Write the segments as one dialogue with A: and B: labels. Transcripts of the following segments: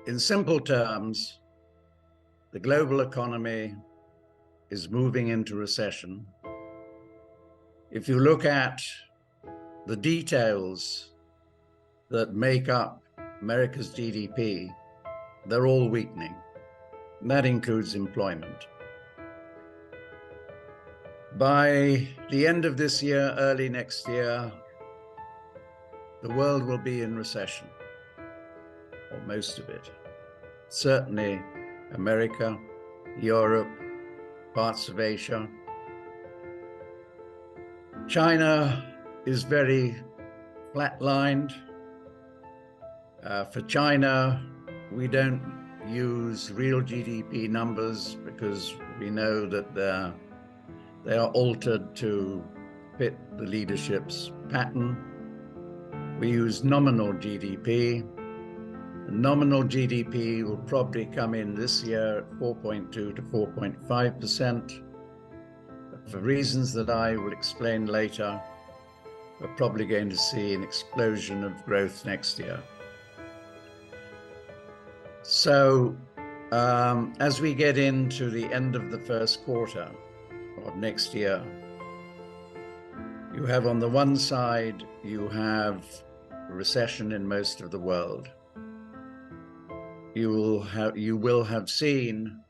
A: In simple terms, the global economy is moving into recession. If you look at the details that make up America's GDP, they're all weakening. And that includes employment. By the end of this year, early next year, the world will be in recession, or most of it. Certainly America, Europe, parts of Asia. China is very flatlined. For China, we don't use real GDP numbers because we know that they are altered to fit the leadership's pattern. We use nominal GDP. Nominal GDP will probably come in this year at 4.2 to 4.5%. But for reasons that I will explain later, we're probably going to see an explosion of growth next year. So as we get into the end of the first quarter of next year, you have on the one side, you have recession in most of the world. You will have seen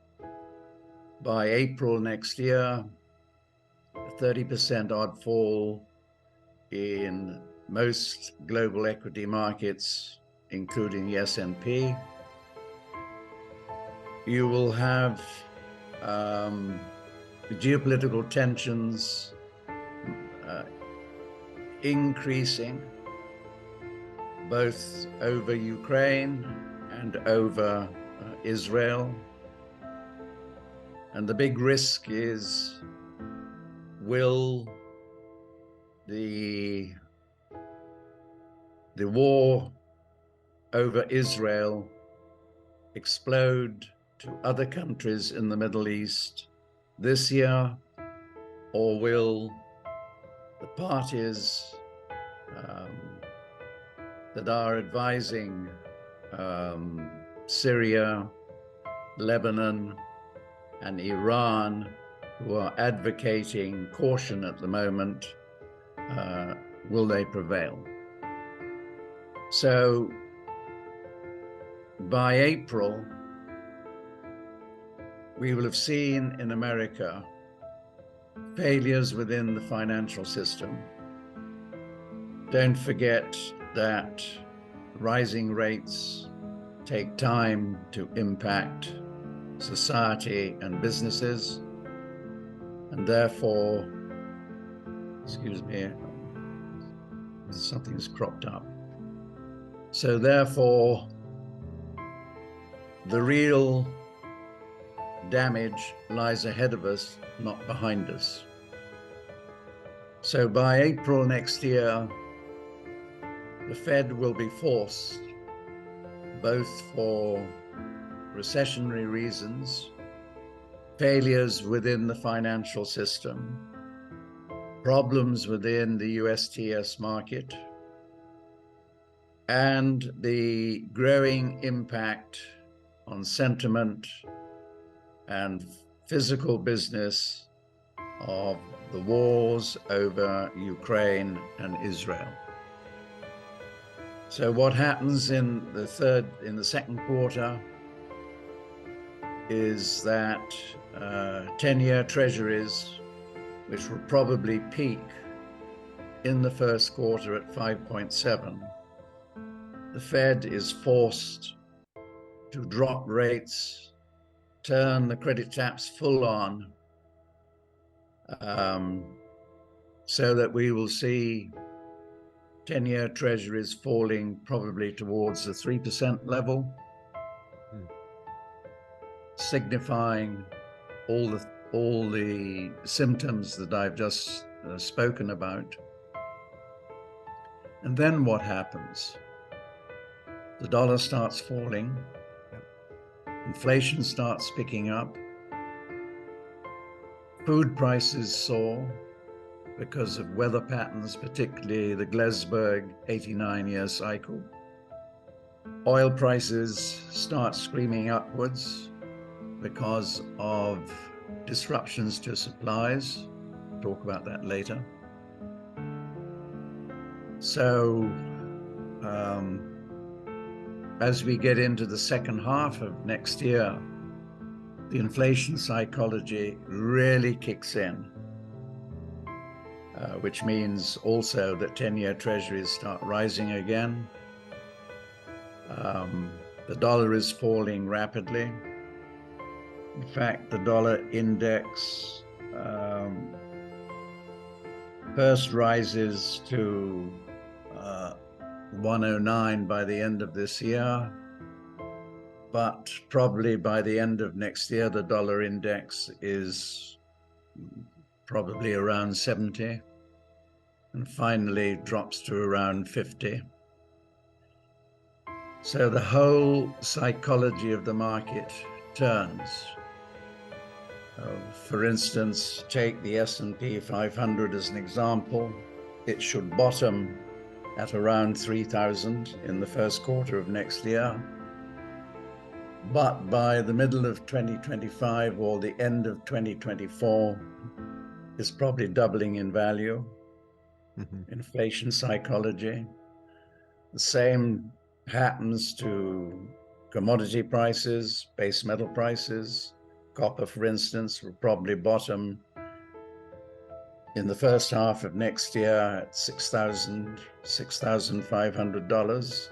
A: by April next year a 30% odd fall in most global equity markets, including the S&P. You will have geopolitical tensions increasing, both over Ukraine and over Israel. And the big risk is, will the war over Israel explode to other countries in the Middle East this year, or will the parties that are advising Syria, Lebanon, and Iran, who are advocating caution at the moment, will they prevail? So by April, we will have seen in America failures within the financial system. Don't forget that rising rates take time to impact society and businesses, and therefore, excuse me, something's cropped up. So therefore, the real damage lies ahead of us, not behind us. So by April next year, the Fed will be forced, both for recessionary reasons, failures within the financial system, problems within the USTS market, and the growing impact on sentiment and physical business of the wars over Ukraine and Israel. So what happens in the second quarter is that 10-year treasuries, which will probably peak in the first quarter at 5.7, the Fed is forced to drop rates, turn the credit taps full on, so that we will see 10-year treasuries falling probably towards the 3% level, signifying all the symptoms that I've just spoken about. And then what happens? The dollar starts falling, inflation starts picking up, food prices soar because of weather patterns, particularly the Glesberg 89-year cycle. Oil prices start screaming upwards because of disruptions to supplies. Talk about that later. So as we get into the second half of next year, the inflation psychology really kicks in, which means also that 10-year treasuries start rising again. The dollar is falling rapidly. In fact, the dollar index first rises to 109 by the end of this year, but probably by the end of next year, the dollar index is probably around 70 and finally drops to around 50. So the whole psychology of the market turns. For instance, take the S&P 500 as an example. It should bottom at around 3,000 in the first quarter of next year. But by the middle of 2025 or the end of 2024, it's probably doubling in value. Inflation psychology. The same happens to commodity prices, base metal prices. Copper, for instance, will probably bottom in the first half of next year at $6,000, $6,500.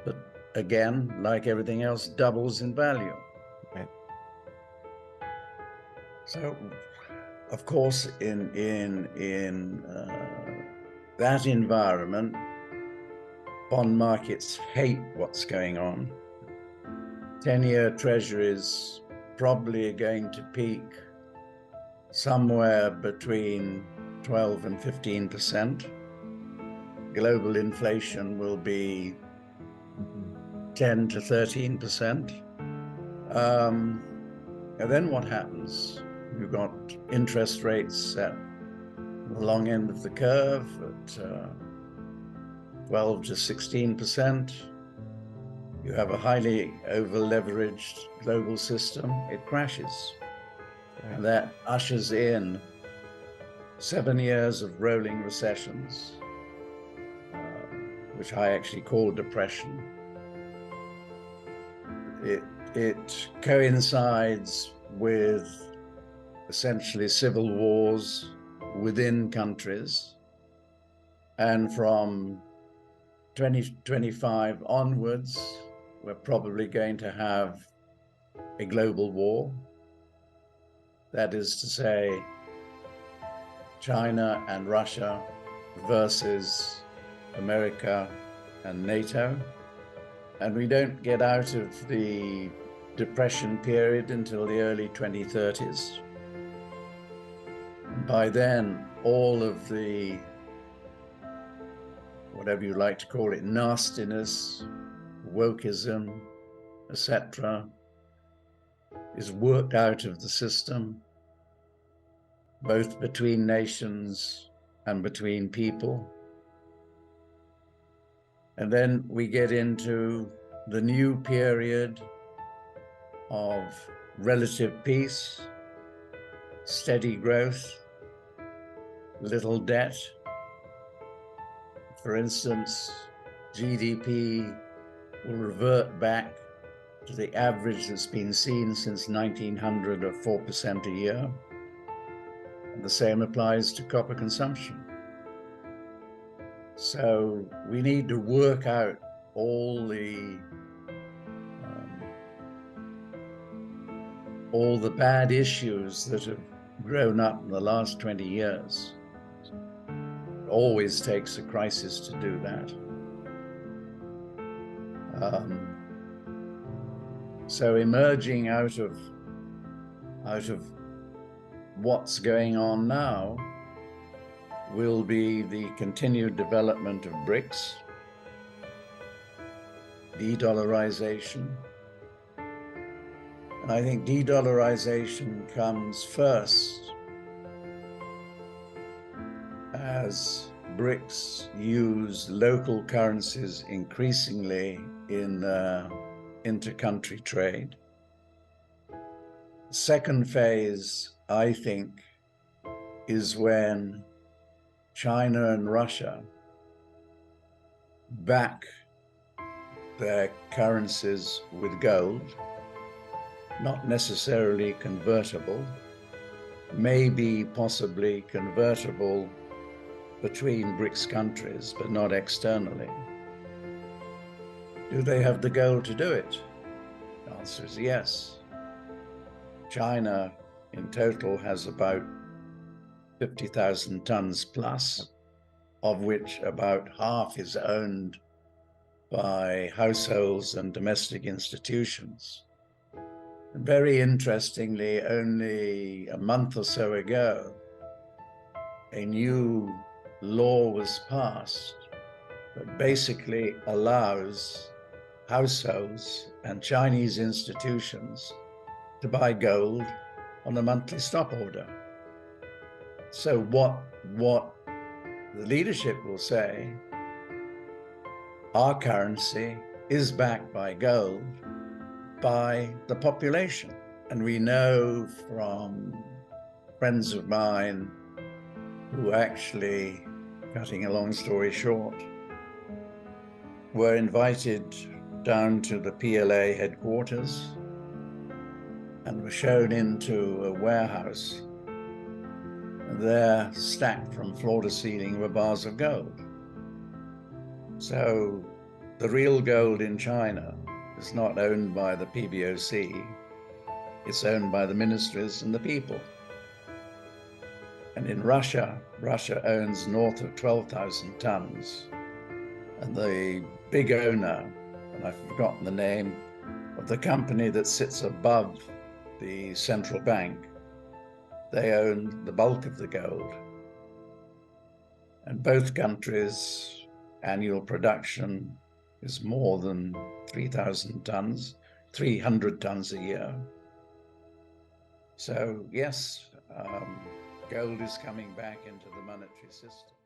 A: But again, like everything else, doubles in value.
B: Right.
A: So, of course, in that environment, bond markets hate what's going on. 10-year treasuries probably going to peak somewhere between 12 and 15%. Global inflation will be 10 to 13%. And then what happens? You've got interest rates at the long end of the curve at 12 to 16%. You have a highly over-leveraged global system, it crashes. And that ushers in 7 years of rolling recessions, which I actually call depression. It coincides with essentially civil wars within countries. And from 2025 onwards, we're probably going to have a global war. That is to say, China and Russia versus America and NATO. And we don't get out of the depression period until the early 2030s. And by then, all of the, whatever you like to call it, nastiness, wokeism, etc., is worked out of the system, both between nations and between people. And then we get into the new period of relative peace, steady growth, little debt. For instance, GDP will revert back to the average that's been seen since 1900 of 4% a year. And the same applies to copper consumption. So we need to work out all the bad issues that have grown up in the last 20 years. It always takes a crisis to do that. So emerging out of what's going on now will be the continued development of BRICS, de-dollarization. And I think de-dollarization comes first as BRICS use local currencies increasingly in inter-country trade. The second phase, I think, is when China and Russia back their currencies with gold, not necessarily convertible, maybe possibly convertible between BRICS countries, but not externally. Do they have the gold to do it? The answer is yes. China in total has about 50,000 tons plus, of which about half is owned by households and domestic institutions. And very interestingly, only a month or so ago, a new law was passed that basically allows households and Chinese institutions to buy gold on a monthly stop order. So what the leadership will say, our currency is backed by gold by the population. And we know from friends of mine who actually, cutting a long story short, were invited down to the PLA headquarters and were shown into a warehouse. And there, stacked from floor to ceiling, were bars of gold. So the real gold in China is not owned by the PBOC, it's owned by the ministries and the people. And in Russia, Russia owns north of 12,000 tons. And the big owner, and I've forgotten the name, of the company that sits above the central bank, they own the bulk of the gold. And both countries' annual production is more than 3,000 tons, 300 tons a year. So yes, gold is coming back into the monetary system.